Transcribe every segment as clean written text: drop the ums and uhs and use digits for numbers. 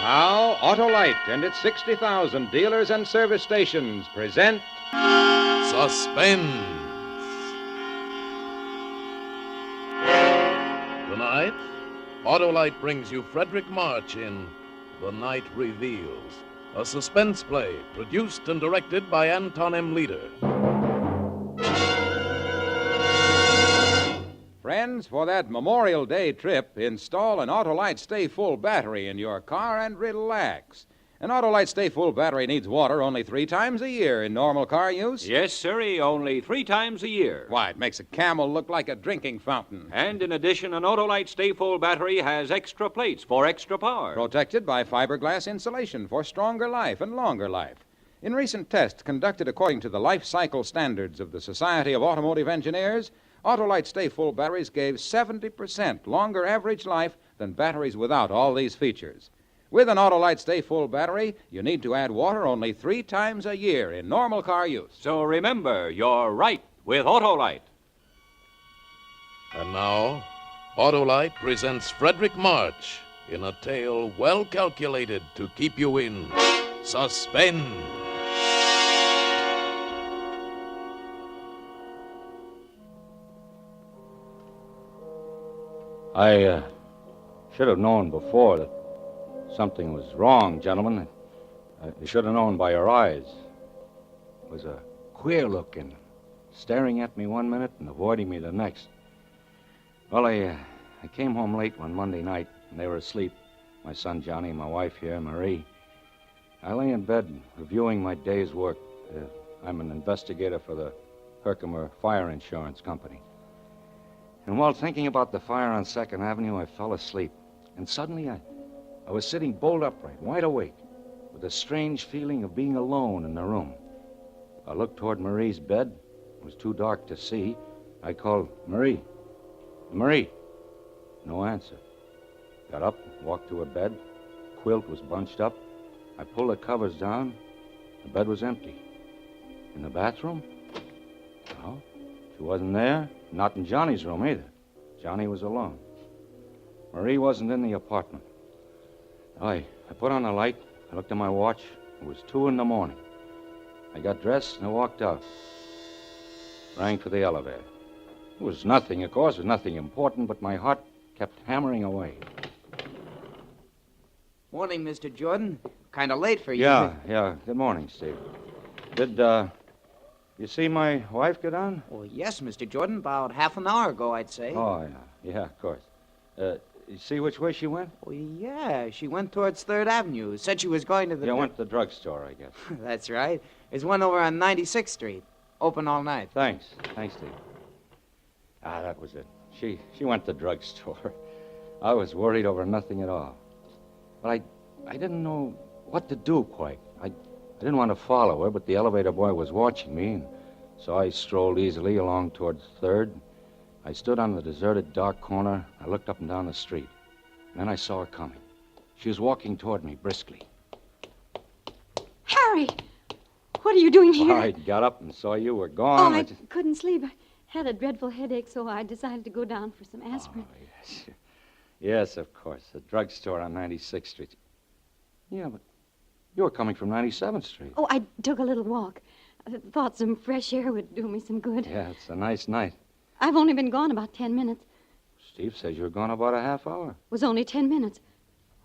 Now, Autolite and its 60,000 dealers and service stations present Suspense. Tonight, Autolite brings you Fredric March in The Night Reveals, a suspense play produced and directed by Anton M. Leader. Friends, for that Memorial Day trip, install an Autolite Stay Full battery in your car and relax. An Autolite Stay Full battery needs water only 3 times a year in normal car use. Yes, sirree, only 3 times a year. Why, it makes a camel look like a drinking fountain. And in addition, an Autolite Stay Full battery has extra plates for extra power. Protected by fiberglass insulation for stronger life and longer life. In recent tests conducted according to the life cycle standards of the Society of Automotive Engineers, Autolite Stay Full batteries gave 70% longer average life than batteries without all these features. With an Autolite Stay Full battery, you need to add water only 3 times a year in normal car use. So remember, you're right with Autolite. And now, Autolite presents Fredric March in a tale well calculated to keep you in suspense. I should have known before that something was wrong, gentlemen. You should have known by your eyes. It was a queer looking, staring at me one minute and avoiding me the next. Well, I came home late one Monday night, and they were asleep. My son Johnny, my wife here, Marie. I lay in bed reviewing my day's work. I'm an investigator for the Herkimer Fire Insurance Company. And while thinking about the fire on 2nd Avenue, I fell asleep. And suddenly I was sitting bolt upright, wide awake, with a strange feeling of being alone in the room. I looked toward Marie's bed. It was too dark to see. I called, "Marie. Marie." No answer. Got up, walked to her bed. Quilt was bunched up. I pulled the covers down. The bed was empty. In the bathroom? No, she wasn't there. Not in Johnny's room either. Johnny was alone. Marie wasn't in the apartment. I put on the light. I looked at my watch. It was 2 a.m. I got dressed and I walked out. Rang for the elevator. It was nothing, of course. It was nothing important, but my heart kept hammering away. Morning, Mr. Jordan. Kind of late for you. Yeah. Good morning, Steve. Did, you see my wife get on? Oh, yes, Mr. Jordan. About half an hour ago, I'd say. Oh, yeah, of course. You see which way she went? Oh, yeah. She went towards 3rd Avenue. Said she was going to the... Yeah, went to the drugstore, I guess. That's right. There's one over on 96th Street. Open all night. Thanks, Steve. That was it. She went to the drugstore. I was worried over nothing at all. But I didn't know what to do quite. I didn't want to follow her, but the elevator boy was watching me, and so I strolled easily along towards 3rd. I stood on the deserted dark corner. I looked up and down the street. And then I saw her coming. She was walking toward me briskly. Harry! What are you doing here? Well, I got up and saw you were gone. I couldn't sleep. I had a dreadful headache, so I decided to go down for some aspirin. Oh, yes. Yes, of course. The drugstore on 96th Street. Yeah, but you were coming from 97th Street. Oh, I took a little walk. I thought some fresh air would do me some good. Yeah, it's a nice night. I've only been gone about 10 minutes. Steve says you were gone about a half hour. It was only 10 minutes.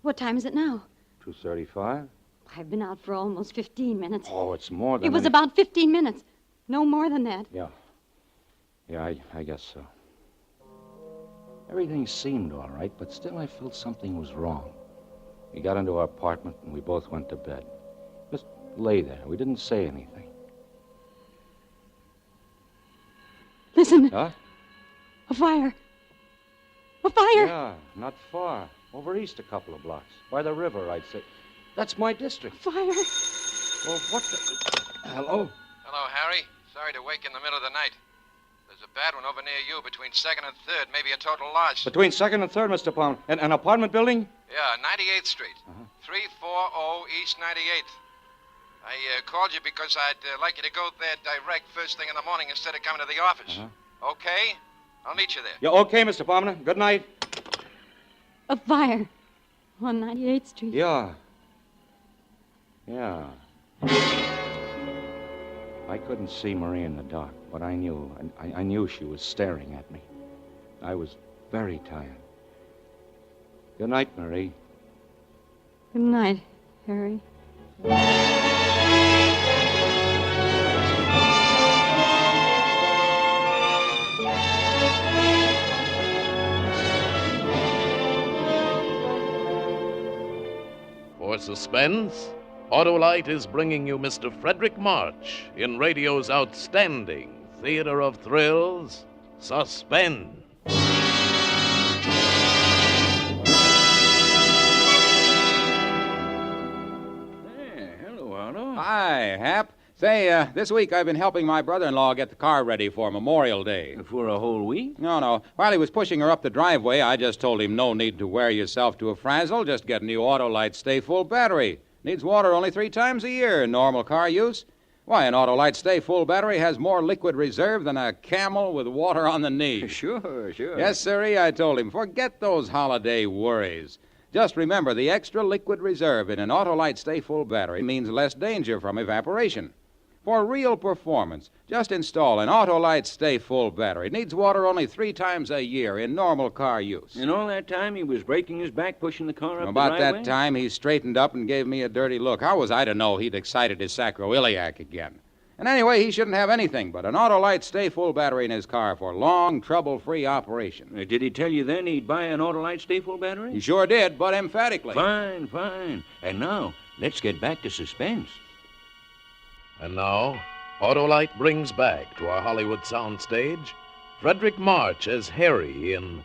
What time is it now? 2:35. I've been out for almost 15 minutes. Oh, it's more than... It was about 15 minutes. No more than that. Yeah, I guess so. Everything seemed all right, but still I felt something was wrong. We got into our apartment, and we both went to bed. Just lay there. We didn't say anything. Listen. Huh? A fire. A fire! Yeah, not far. Over east a couple of blocks. By the river, I'd say. That's my district. Fire! Well, what the... Hello? Hello, Harry. Sorry to wake in the middle of the night. There's a bad one over near you between 2nd and 3rd, maybe a total loss. Between 2nd and 3rd, Mr. Palmer. An apartment building? Yeah, 98th Street. 340 East 98th. I called you because I'd like you to go there direct first thing in the morning instead of coming to the office. Okay? I'll meet you there. Yeah, okay, Mr. Palmer. Good night. A fire on 98th Street. Yeah, Yeah. I couldn't see Marie in the dark, but I knew. I knew she was staring at me. I was very tired. Good night, Marie. Good night, Harry. For Suspense, Autolite is bringing you Mr. Fredric March in radio's outstanding theater of thrills, Suspense. Hello, Otto. Hi, Hap. Say, this week I've been helping my brother-in-law get the car ready for Memorial Day. For a whole week? No. While he was pushing her up the driveway, I just told him no need to wear yourself to a frazzle. Just get a new Autolite Stay Full battery. Needs water only 3 times a year in normal car use. Why, an Autolite Stay Full battery has more liquid reserve than a camel with water on the knee. Sure. Yes, sirree, I told him. Forget those holiday worries. Just remember, the extra liquid reserve in an Autolite Stay Full battery means less danger from evaporation. For real performance, just install an Autolite Stay Full battery. Needs water only 3 times a year in normal car use. And all that time he was breaking his back pushing the car up About the driveway? that time, he straightened up and gave me a dirty look. How was I to know he'd excited his sacroiliac again? And anyway, he shouldn't have anything but an Autolite Stay Full battery in his car for long, trouble-free operation. Did he tell you then he'd buy an Autolite Stay Full battery? He sure did, but emphatically. Fine. And now, let's get back to Suspense. And now, Autolite brings back to our Hollywood soundstage Fredric March as Harry in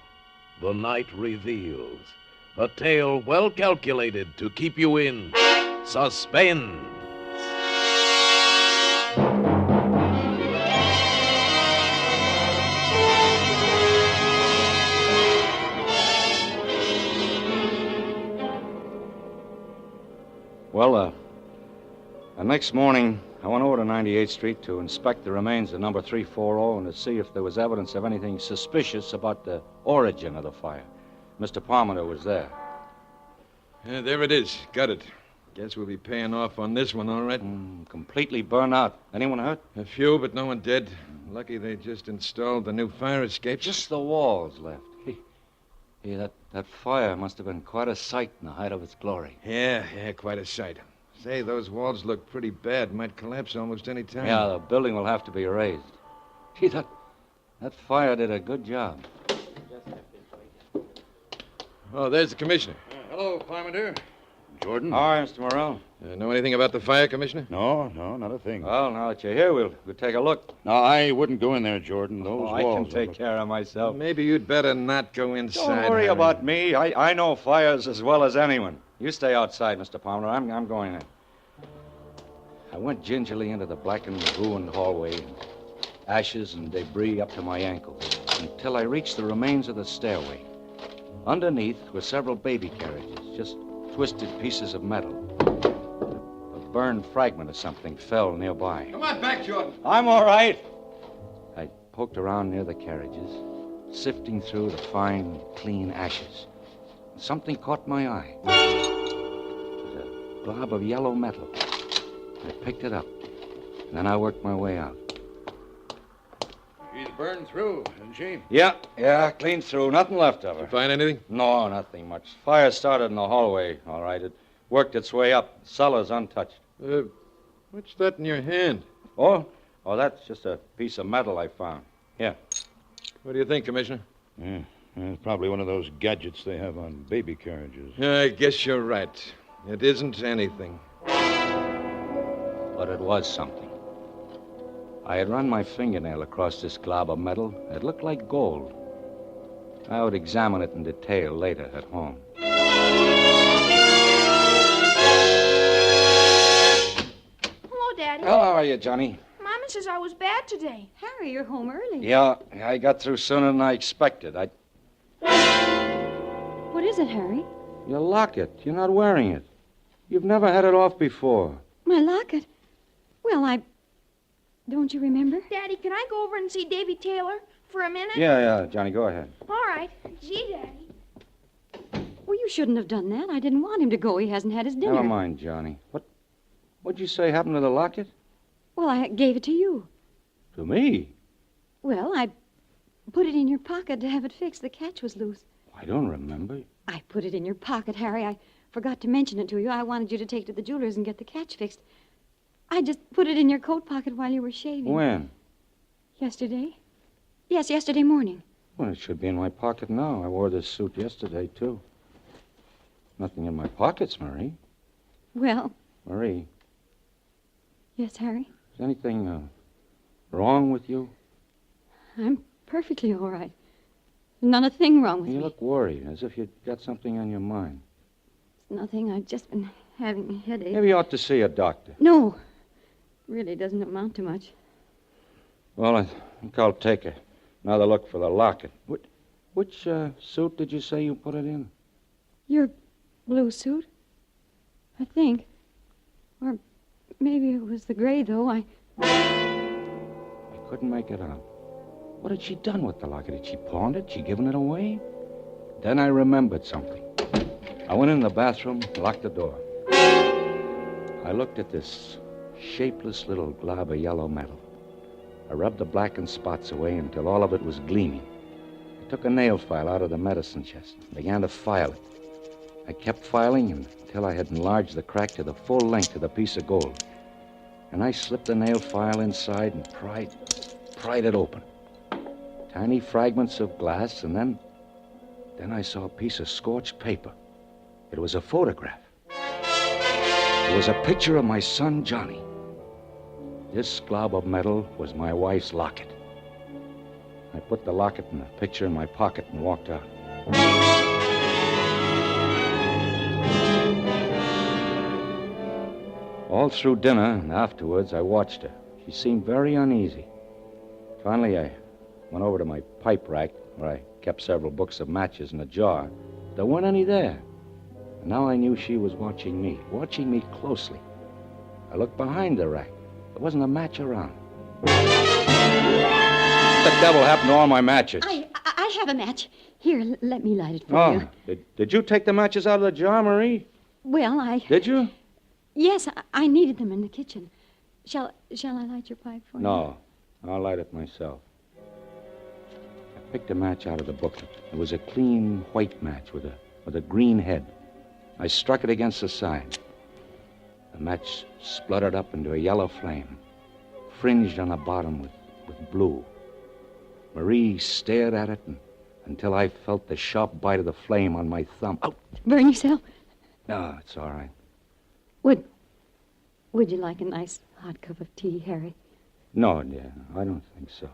The Night Reveals, a tale well calculated to keep you in suspense. Well, the next morning, I went over to 98th Street to inspect the remains of number 340 and to see if there was evidence of anything suspicious about the origin of the fire. Mr. Palmer was there. Yeah, there it is. Got it. Guess we'll be paying off on this one, all right. Completely burned out. Anyone hurt? A few, but no one dead. Lucky they just installed the new fire escape. Just the walls left. Hey, that fire must have been quite a sight in the height of its glory. Yeah, quite a sight. Say, those walls look pretty bad. Might collapse almost any time. Yeah, the building will have to be raised. Gee, that fire did a good job. Oh, there's the commissioner. Hello, Parmenter. Jordan? Hi, Mr. Morrell. Know anything about the fire, Commissioner? No, not a thing. Well, now that you're here, we'll take a look. No, I wouldn't go in there, Jordan. Those I walls. can take care of myself. Maybe you'd better not go inside. Don't worry Harry. about me. I know fires as well as anyone. You stay outside, Mr. Palmer. I'm going in. I went gingerly into the blackened, ruined hallway, ashes and debris up to my ankles, until I reached the remains of the stairway. Underneath were several baby carriages, just twisted pieces of metal. A burned fragment of something fell nearby. Come on back, Jordan. I'm all right. I poked around near the carriages, sifting through the fine, clean ashes. Something caught my eye. It was a glob of yellow metal. I picked it up, and then I worked my way out. She's burned through, isn't she? Yeah, clean through. Nothing left of her. Did you find anything? No, nothing much. Fire started in the hallway, all right. It worked its way up. Cellar's untouched. What's that in your hand? Oh, that's just a piece of metal I found. Here. What do you think, Commissioner? Yeah, it's probably one of those gadgets they have on baby carriages. I guess you're right. It isn't anything. But it was something. I had run my fingernail across this glob of metal. It looked like gold. I would examine it in detail later at home. Hello, Daddy. How are you, Johnny? Mama says I was bad today. Harry, you're home early. Yeah, I got through sooner than I expected. What is it, Harry? Your locket. You're not wearing it. You've never had it off before. My locket? Well, don't you remember? Daddy, can I go over and see Davy Taylor for a minute? Yeah, Johnny, go ahead. All right. Gee, Daddy. Well, you shouldn't have done that. I didn't want him to go. He hasn't had his dinner. Never mind, Johnny. What'd you say happened to the locket? Well, I gave it to you. To me? Well, I put it in your pocket to have it fixed. The catch was loose. I don't remember. I put it in your pocket, Harry. I forgot to mention it to you. I wanted you to take it to the jeweler's and get the catch fixed. I just put it in your coat pocket while you were shaving. When? Yesterday? Yes, yesterday morning. Well, it should be in my pocket now. I wore this suit yesterday, too. Nothing in my pockets, Marie. Well... Marie. Yes, Harry? Is anything wrong with you? I'm perfectly all right. Not a thing wrong with me. You look worried, as if you'd got something on your mind. It's nothing. I've just been having a headache. Maybe you ought to see a doctor. No. Really doesn't amount to much. Well, I think I'll take another look for the locket. Which suit did you say you put it in? Your blue suit? I think. Or maybe it was the gray, though. I couldn't make it out. What had she done with the locket? Had she pawned it? Had she given it away? Then I remembered something. I went in the bathroom, locked the door. I looked at this shapeless little glob of yellow metal. I rubbed the blackened spots away until all of it was gleaming. I took a nail file out of the medicine chest and began to file it. I kept filing until I had enlarged the crack to the full length of the piece of gold. And I slipped the nail file inside and pried it open. Tiny fragments of glass, and then I saw a piece of scorched paper. It was a photograph. It was a picture of my son, Johnny. This glob of metal was my wife's locket. I put the locket and the picture in my pocket and walked out. All through dinner and afterwards, I watched her. She seemed very uneasy. Finally, I went over to my pipe rack, where I kept several books of matches in a jar. There weren't any there. And now I knew she was watching me closely. I looked behind the rack. There wasn't a match around. What the devil happened to all my matches? I have a match. Here, let me light it for you. Did you take the matches out of the jar, Marie? Well, Did you? Yes, I needed them in the kitchen. Shall I light your pipe for you? No, I'll light it myself. I picked a match out of the booklet. It was a clean white match with a green head. I struck it against the side. The match spluttered up into a yellow flame, fringed on the bottom with blue. Marie stared at it until I felt the sharp bite of the flame on my thumb. Ouch! Burn yourself? No, it's all right. Would you like a nice hot cup of tea, Harry? No, dear, I don't think so.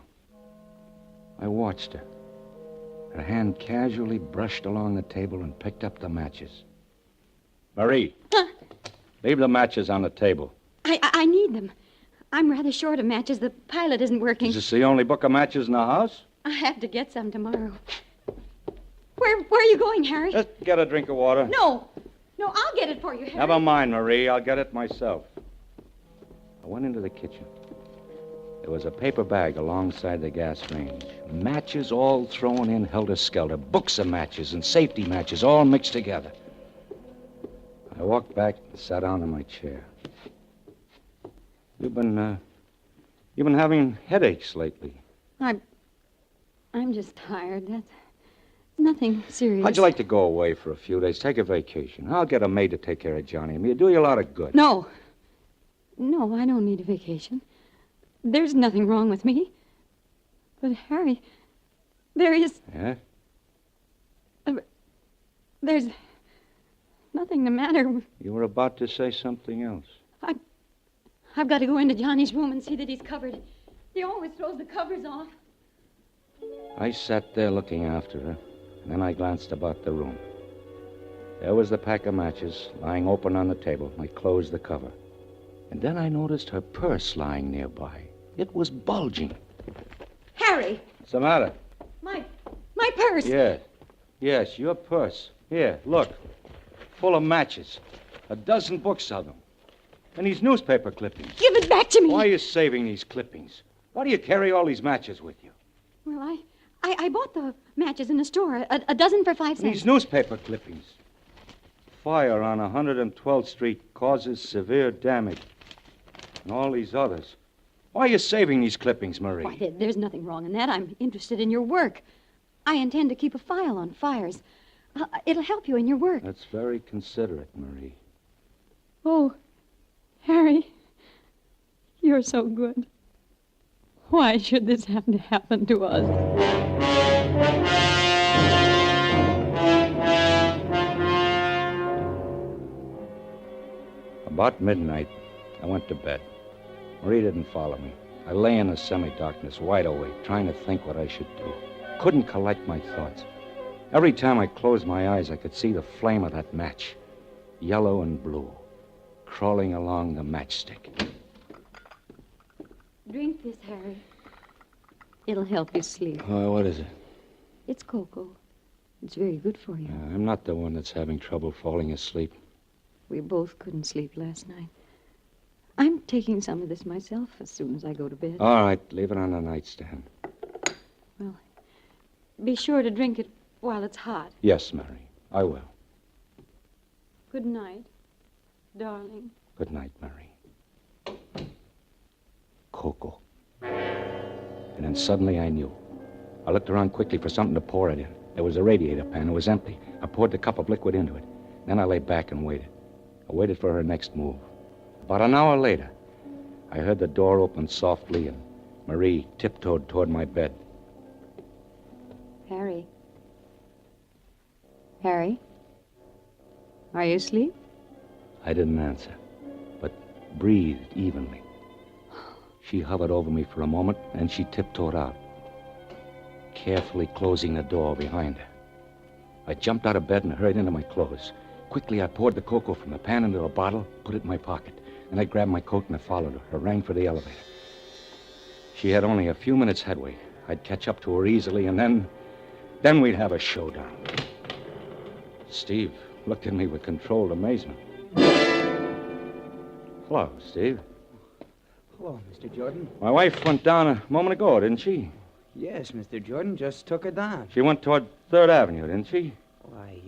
I watched her. Her hand casually brushed along the table and picked up the matches. Marie, leave the matches on the table. I need them. I'm rather short of matches. The pilot isn't working. Is this the only book of matches in the house? I have to get some tomorrow. Where are you going, Harry? Just get a drink of water. No, I'll get it for you, Harry. Never mind, Marie. I'll get it myself. I went into the kitchen. There was a paper bag alongside the gas range. Matches all thrown in helter-skelter. Books of matches and safety matches all mixed together. I walked back and sat down in my chair. You've been having headaches lately. I'm just tired. That's nothing serious. How'd you like to go away for a few days? Take a vacation. I'll get a maid to take care of Johnny. I mean, it'll do you a lot of good. No, I don't need a vacation. There's nothing wrong with me. But, Harry, there is... Yeah? There's nothing the matter. You were about to say something else. I've got to go into Johnny's room and see that he's covered. He always throws the covers off. I sat there looking after her, and then I glanced about the room. There was the pack of matches lying open on the table. I closed the cover. And then I noticed her purse lying nearby. It was bulging. Harry! What's the matter? My purse! Yes, your purse. Here, look. Full of matches. A dozen books of them. And these newspaper clippings. Give it back to me! Why are you saving these clippings? Why do you carry all these matches with you? Well, I bought the matches in a store. A dozen for 5 cents. These newspaper clippings. Fire on 112th Street causes severe damage. And all these others. Why are you saving these clippings, Marie? Why, there's nothing wrong in that. I'm interested in your work. I intend to keep a file on fires. It'll help you in your work. That's very considerate, Marie. Oh, Harry, you're so good. Why should this have to happen to us? About midnight, I went to bed. Marie didn't follow me. I lay in the semi-darkness, wide awake, trying to think what I should do. Couldn't collect my thoughts. Every time I closed my eyes, I could see the flame of that match, yellow and blue, crawling along the matchstick. Drink this, Harry. It'll help you sleep. What is it? It's cocoa. It's very good for you. I'm not the one that's having trouble falling asleep. We both couldn't sleep last night. I'm taking some of this myself as soon as I go to bed. All right, leave it on the nightstand. Well, be sure to drink it while it's hot. Yes, Mary, I will. Good night, darling. Good night, Mary. Cocoa. And then suddenly I knew. I looked around quickly for something to pour it in. There was a radiator pan. It was empty. I poured the cup of liquid into it. Then I lay back and waited. I waited for her next move. About an hour later, I heard the door open softly and Marie tiptoed toward my bed. Harry. Harry? Are you asleep? I didn't answer, but breathed evenly. She hovered over me for a moment, and she tiptoed out, carefully closing the door behind her. I jumped out of bed and hurried into my clothes. Quickly, I poured the cocoa from the pan into a bottle, put it in my pocket. Then I grabbed my coat and I followed her. I rang for the elevator. She had only a few minutes headway. I'd catch up to her easily, and then we'd have a showdown. Steve looked at me with controlled amazement. Hello, Steve. Hello, Mr. Jordan. My wife went down a moment ago, didn't she? Yes, Mr. Jordan, just took her down. She went toward 3rd Avenue, didn't she? Why,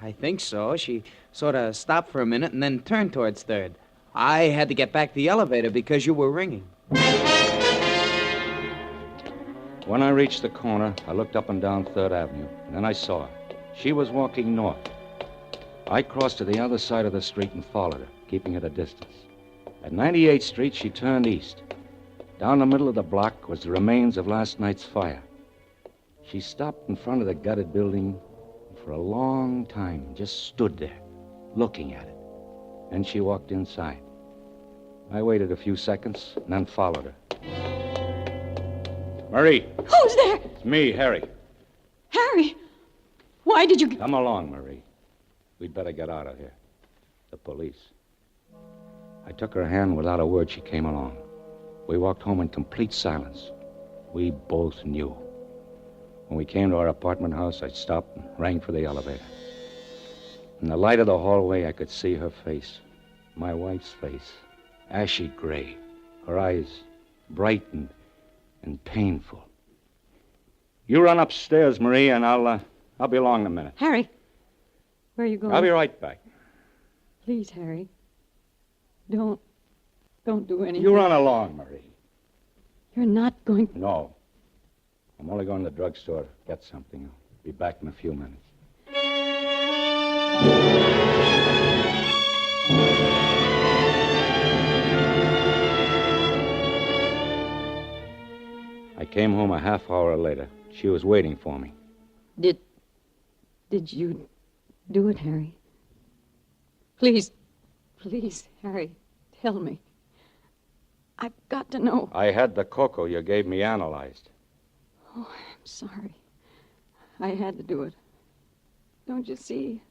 I think so. She sort of stopped for a minute and then turned towards 3rd. I had to get back to the elevator because you were ringing. When I reached the corner, I looked up and down 3rd Avenue, and then I saw her. She was walking north. I crossed to the other side of the street and followed her, keeping at a distance. At 98th Street, she turned east. Down the middle of the block was the remains of last night's fire. She stopped in front of the gutted building and for a long time just stood there, looking at it. Then she walked inside. I waited a few seconds and then followed her. Marie. Who's there? It's me, Harry. Harry! Why did you... Come along, Marie. We'd better get out of here. The police. I took her hand. Without a word, she came along. We walked home in complete silence. We both knew. When we came to our apartment house, I stopped and rang for the elevator. In the light of the hallway, I could see her face. My wife's face. Ashy gray. Her eyes bright and painful. You run upstairs, Marie, and I'll be along in a minute. Harry, where are you going? I'll be right back. Please, Harry. Don't do anything. You run along, Marie. You're not going... No. I'm only going to the drugstore to get something. I'll be back in a few minutes. I came home a half hour later. She was waiting for me. Did you do it, Harry? Please, Harry, tell me. I've got to know. I had the cocoa you gave me analyzed. Oh, I'm sorry. I had to do it. Don't you see?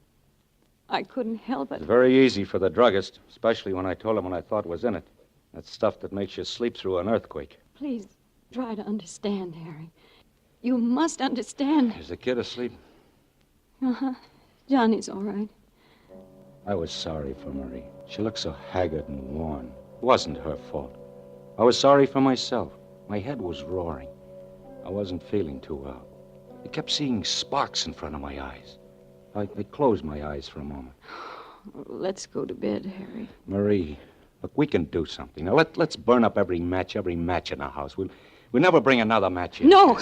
I couldn't help it. It's very easy for the druggist, especially when I told him what I thought was in it. That stuff that makes you sleep through an earthquake. Please, try to understand, Harry. You must understand. Is the kid asleep? Uh-huh. Johnny's all right. I was sorry for Marie. She looked so haggard and worn. It wasn't her fault. I was sorry for myself. My head was roaring. I wasn't feeling too well. I kept seeing sparks in front of my eyes. I closed my eyes for a moment. Let's go to bed, Harry. Marie, Look, we can do something. Now, let's burn up every match in the house. We'll never bring another match in. No.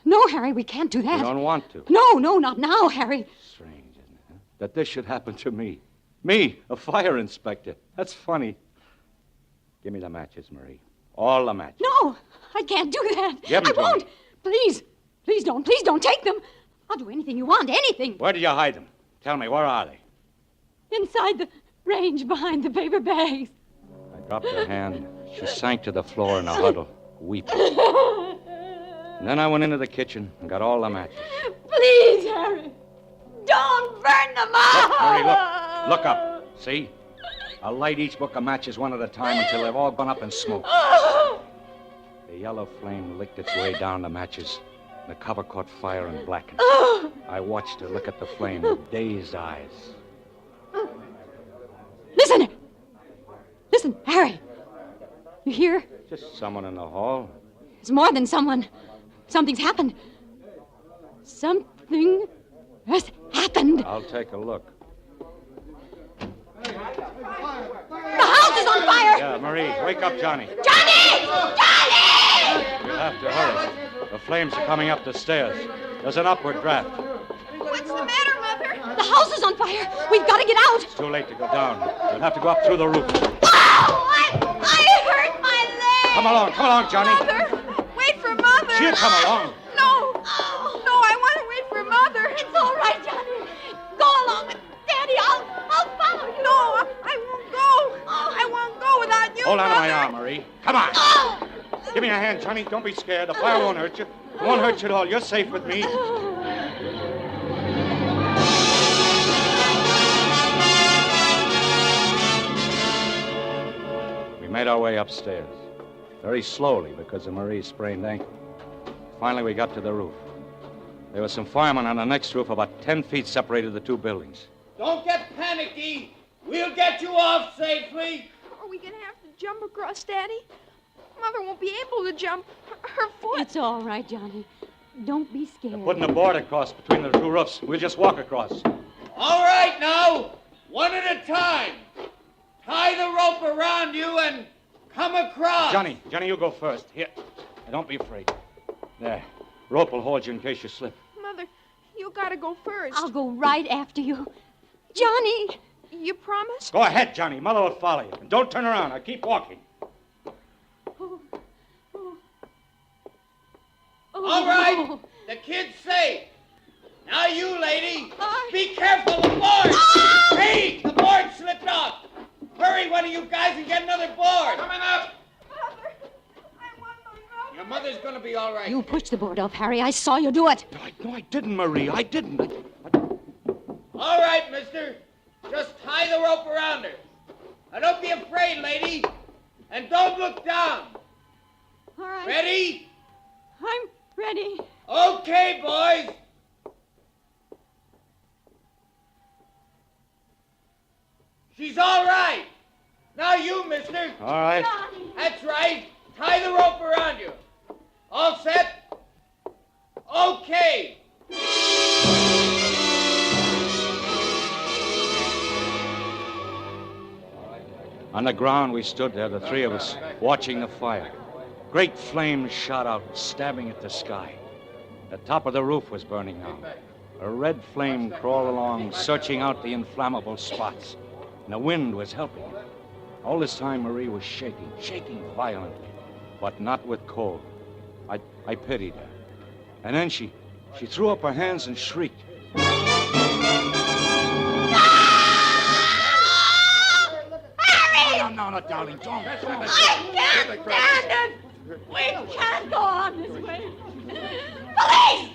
No, Harry, we can't do that. You don't want to. No, not now, Harry. Strange, isn't it? Huh? That this should happen to me. Me, a fire inspector. That's funny. Give me the matches, Marie. All the matches. No, I can't do that. Give them I to won't. me. Please don't take them. I'll do anything you want, anything. Where did you hide them? Tell me, where are they? Inside the range behind the paper bags. I dropped her hand. She sank to the floor in a huddle, weeping. And then I went into the kitchen and got all the matches. Please, Harry. Don't burn them up. Look, Mary, look up. See? I'll light each book of matches one at a time until they've all gone up in smoke. The yellow flame licked its way down the matches. The cover caught fire and blackened. I watched her look at the flame with dazed eyes. Listen, Harry. You hear? Just someone in the hall. It's more than someone. Something's happened. Something has happened. I'll take a look. The house is on fire! Yeah, Marie, wake up Johnny. Johnny! Johnny! You have to hurry. The flames are coming up the stairs. There's an upward draft. What's the matter, Mother? The house is on fire. We've got to get out. It's too late to go down. You'll have to go up through the roof. Oh, I hurt my leg. Come along, Johnny. Mother, wait for Mother. She'll come along. No, I want to wait for Mother. It's all right, Johnny. Go along with Daddy. I'll follow you. No, I won't go. I won't go without you, Hold on to Mother. my arm, Marie. Come on. Give me a hand, Johnny. Don't be scared. The fire won't hurt you. It won't hurt you at all. You're safe with me. We made our way upstairs. Very slowly because of Marie's sprained ankle. Finally, we got to the roof. There were some firemen on the next roof. About 10 feet separated the two buildings. Don't get panicky. We'll get you off safely. Are we going to have to jump across, Daddy? Mother won't be able to jump. Her foot. It's all right, Johnny. Don't be scared. They're putting a board across between the two roofs. We'll just walk across. All right, now. One at a time. Tie the rope around you and come across. Johnny, you go first. Here. Now, don't be afraid. There. Rope will hold you in case you slip. Mother, you got to go first. I'll go right after you. Johnny! You promise? Go ahead, Johnny. Mother will follow you. And don't turn around. Now keep walking. All right. The kid's safe. Now you, lady. Be careful. The board. Hey, the board slipped off. Hurry, one of you guys, and get another board. Coming up. Mother, I want my rope. Your mother's going to be all right. You pushed the board off, Harry. I saw you do it. No, I didn't, Marie. I didn't. All right, mister. Just tie the rope around her. Now, don't be afraid, lady. And don't look down. All right. Ready? I'm ready. Okay, boys. She's all right. Now you, mister. All right. That's right. Tie the rope around you. All set? Okay. On the ground, we stood there, the three of us, watching the fire. Great flames shot out, stabbing at the sky. The top of the roof was burning now. A red flame crawled along, searching out the inflammable spots. And the wind was helping. All this time, Marie was shaking violently, but not with cold. I pitied her. And then she threw up her hands and shrieked. No, darling, don't. I can't stand it. We can't go on this way. Police!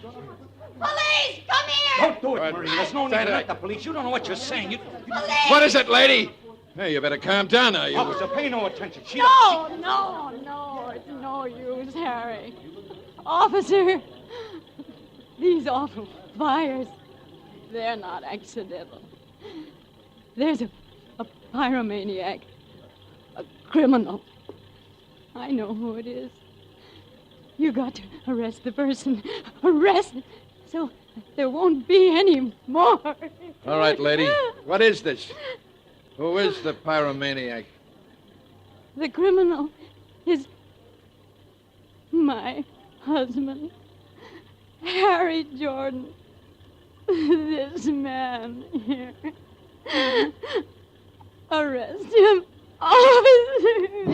Police, come here! Don't do it, Marie. There's no need to let the police. You don't know what you're saying. Police! What is it, lady? Hey, you better calm down now. Officer, pay no attention. No, it's no use, Harry. Officer, these awful fires, they're not accidental. There's a pyromaniac, a criminal. I know who it is. You got to arrest the person. Arrest it, so there won't be any more. All right, lady. What is this? Who is the pyromaniac? The criminal is my husband, Harry Jordan. This man here. Arrest him, officer.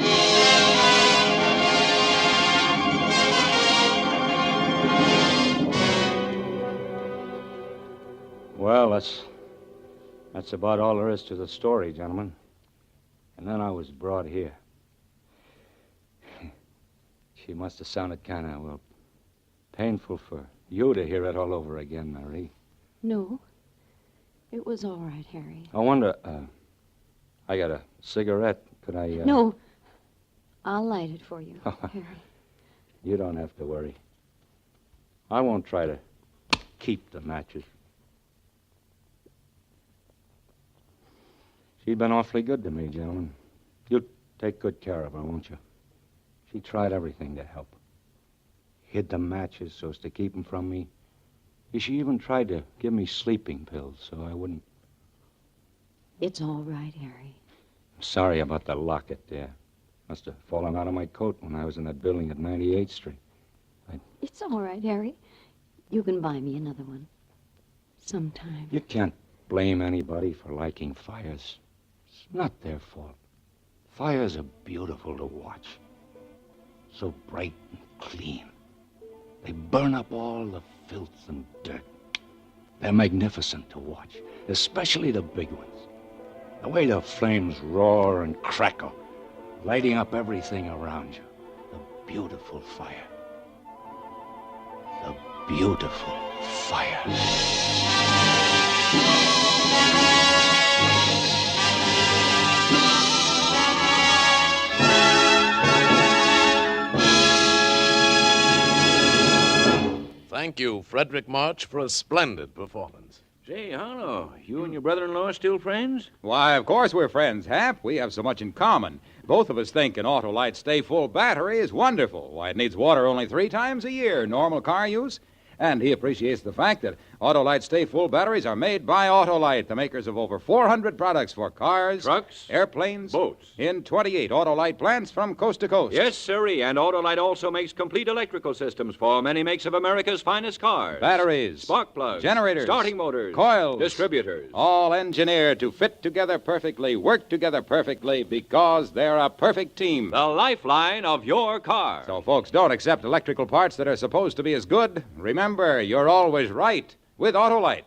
Well, that's about all there is to the story, gentlemen. And then I was brought here. She must have sounded kind of, well, painful for you to hear it all over again, Marie. No, it was all right, Harry. I wonder, I got a cigarette. Could I, No, I'll light it for you, Harry. You don't have to worry. I won't try to keep the matches. She's been awfully good to me, gentlemen. You'll take good care of her, won't you? She tried everything to help. Hid the matches so as to keep them from me. She even tried to give me sleeping pills so I wouldn't... It's all right, Harry. I'm sorry about the locket there. Must have fallen out of my coat when I was in that building at 98th Street. It's all right, Harry. You can buy me another one. Sometime. You can't blame anybody for liking fires. It's not their fault. Fires are beautiful to watch. So bright and clean. They burn up all the filth and dirt. They're magnificent to watch, especially the big ones. The way the flames roar and crackle, lighting up everything around you. The beautiful fire. The beautiful fire. Thank you, Fredric March, for a splendid performance. Say, Harlow, you and your brother-in-law still friends? Why, of course we're friends, Hap. We have so much in common. Both of us think an Autolite Stay Full battery is wonderful. Why, it needs water only 3 times a year, normal car use. And he appreciates the fact that Autolite Stay Full batteries are made by Autolite, the makers of over 400 products for cars, trucks, airplanes, boats. In 28 Autolite plants from coast to coast. Yes, sirree. And Autolite also makes complete electrical systems for many makes of America's finest cars. Batteries, spark plugs, generators, starting motors, coils, distributors. All engineered to fit together perfectly, work together perfectly, because they're a perfect team. The lifeline of your car. So, folks, don't accept electrical parts that are supposed to be as good. Remember, you're always right with Autolite.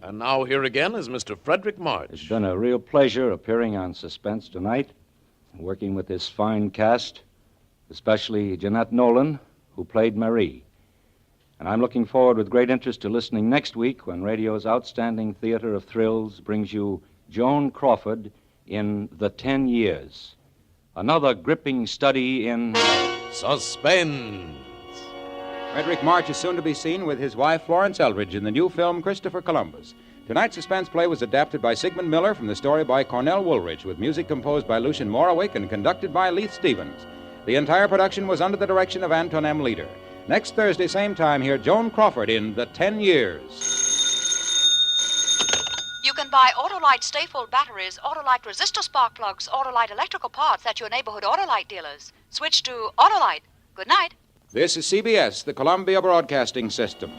And now here again is Mr. Fredric March. It's been a real pleasure appearing on Suspense tonight, working with this fine cast, especially Jeanette Nolan, who played Marie. And I'm looking forward with great interest to listening next week when radio's outstanding theater of thrills brings you Joan Crawford in The 10 Years. Another gripping study in... Suspense. Fredric March is soon to be seen with his wife, Florence Eldridge, in the new film Christopher Columbus. Tonight's suspense play was adapted by Sigmund Miller from the story by Cornell Woolrich, with music composed by Lucien Morawick and conducted by Leith Stevens. The entire production was under the direction of Anton M. Leader. Next Thursday, same time, hear Joan Crawford in The 10 Years. You can buy Autolite Stay Full batteries, Autolite resistor spark plugs, Autolite electrical parts at your neighborhood Autolite dealers. Switch to Autolite. Good night. This is CBS, the Columbia Broadcasting System.